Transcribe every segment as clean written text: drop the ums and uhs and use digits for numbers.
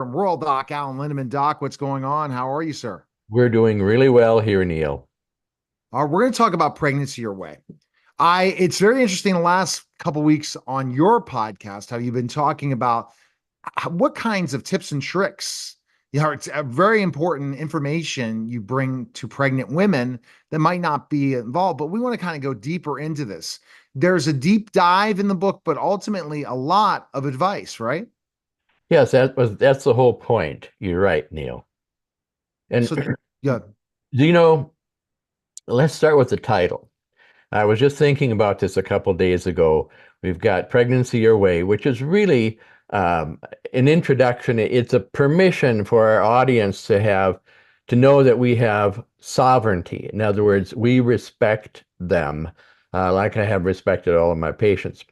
From Royal Doc, Alan Lindeman. Doc, what's going on? How are you, sir? We're doing really well here, Neil. We're going to talk about pregnancy your way. It's very interesting the last couple weeks on your podcast how you've been talking about what kinds of tips and tricks. It's a very important information you bring to pregnant women that might not be involved, but we want to kind of go deeper into this. There's a deep dive in the book, but ultimately a lot of advice, right? Yes, that's the whole point. You're right, Neil. And So, yeah, do you know, let's start with the title. I was just thinking about this a couple days ago. We've got Pregnancy Your Way, which is really um, an introduction. It's a permission for our audience to know that we have sovereignty. In other words, we respect them, like I have respected all of my patients.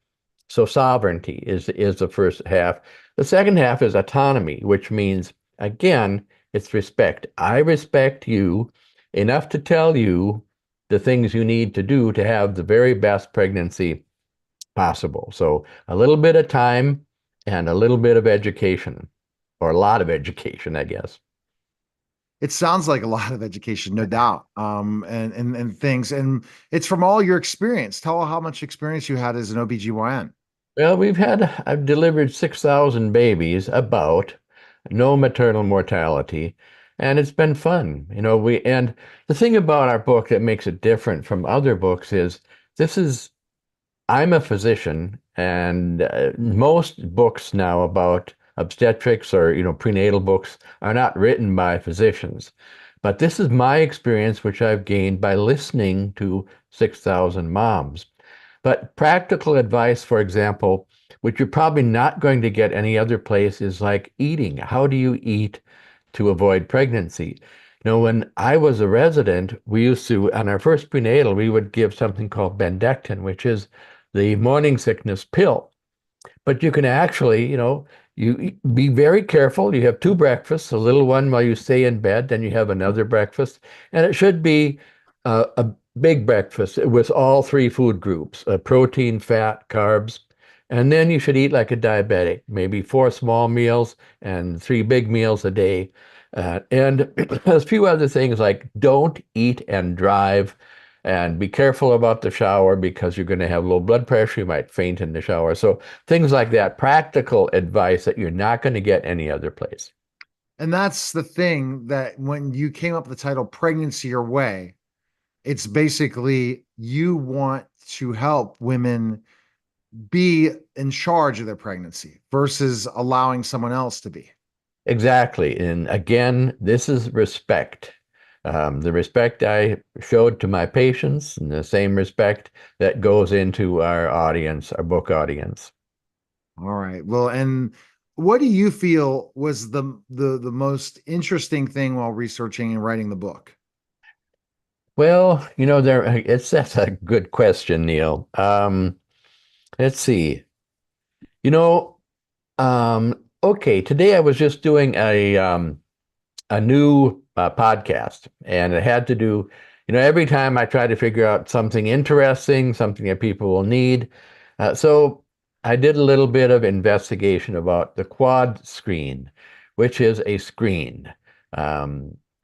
So sovereignty is the first half. The second half is autonomy, which means, again, it's respect. I respect you enough to tell you the things you need to do to have the very best pregnancy possible. So a little bit of time and a little bit of education, or a lot of education, I guess. it sounds like a lot of education, no doubt. And things. And it's from all your experience. Tell how much experience you had as an OBGYN. Well, I've delivered 6,000 babies, about, no maternal mortality, and it's been fun. And the thing about our book that makes it different from other books is this is, I'm a physician, and most books now about obstetrics or, prenatal books are not written by physicians. But this is my experience, which I've gained by listening to 6,000 moms. But practical advice, for example, which you're probably not going to get any other place, is like eating. How do you eat to avoid pregnancy? When I was a resident, we used to, on our first prenatal, we would give something called Bendectin, which is the morning sickness pill. But you can actually, you be very careful. You have two breakfasts, a little one while you stay in bed, then you have another breakfast, and it should be a big breakfast with all three food groups, protein, fat, carbs. And then you should eat like a diabetic, maybe four small meals and three big meals a day. And a few other things like don't eat and drive, and be careful about the shower because you're going to have low blood pressure. You might faint in the shower. So things like that, practical advice that you're not going to get any other place. And that's the thing that when you came up with the title Pregnancy Your Way, it's basically you want to help women be in charge of their pregnancy versus allowing someone else to be. Exactly. And again, this is respect. The respect I showed to my patients and the same respect that goes into our audience, our book audience. All right. Well, and what do you feel was the most interesting thing while researching and writing the book? Well, that's a good question, Neil. Let's see. You know, okay, today I was just doing a new podcast, and it had to do, every time I try to figure out something interesting, something that people will need. So I did a little bit of investigation about the quad screen, which is a screen.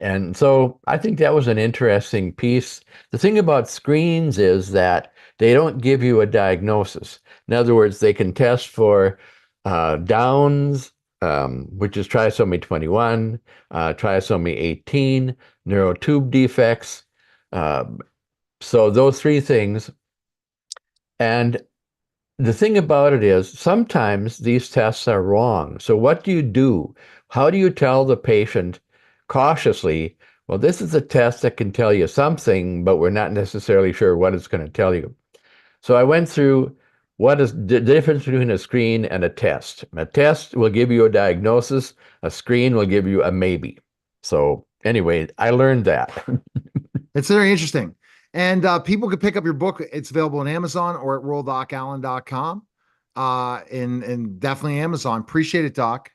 And so I think that was an interesting piece. The thing about screens is that they don't give you a diagnosis. In other words, they can test for Downs, which is trisomy 21, trisomy 18, neural tube defects. Um, so those three things. And the thing about it is sometimes these tests are wrong. So what do you do? How do you tell the patient cautiously, well, this is a test that can tell you something, but we're not necessarily sure what it's going to tell you. So I went through what is the difference between a screen and a test. A test will give you a diagnosis. A screen will give you a maybe. So anyway, I learned that. It's very interesting. And people can pick up your book. It's available on Amazon or at royaldocallen.com. And definitely Amazon. Appreciate it, Doc.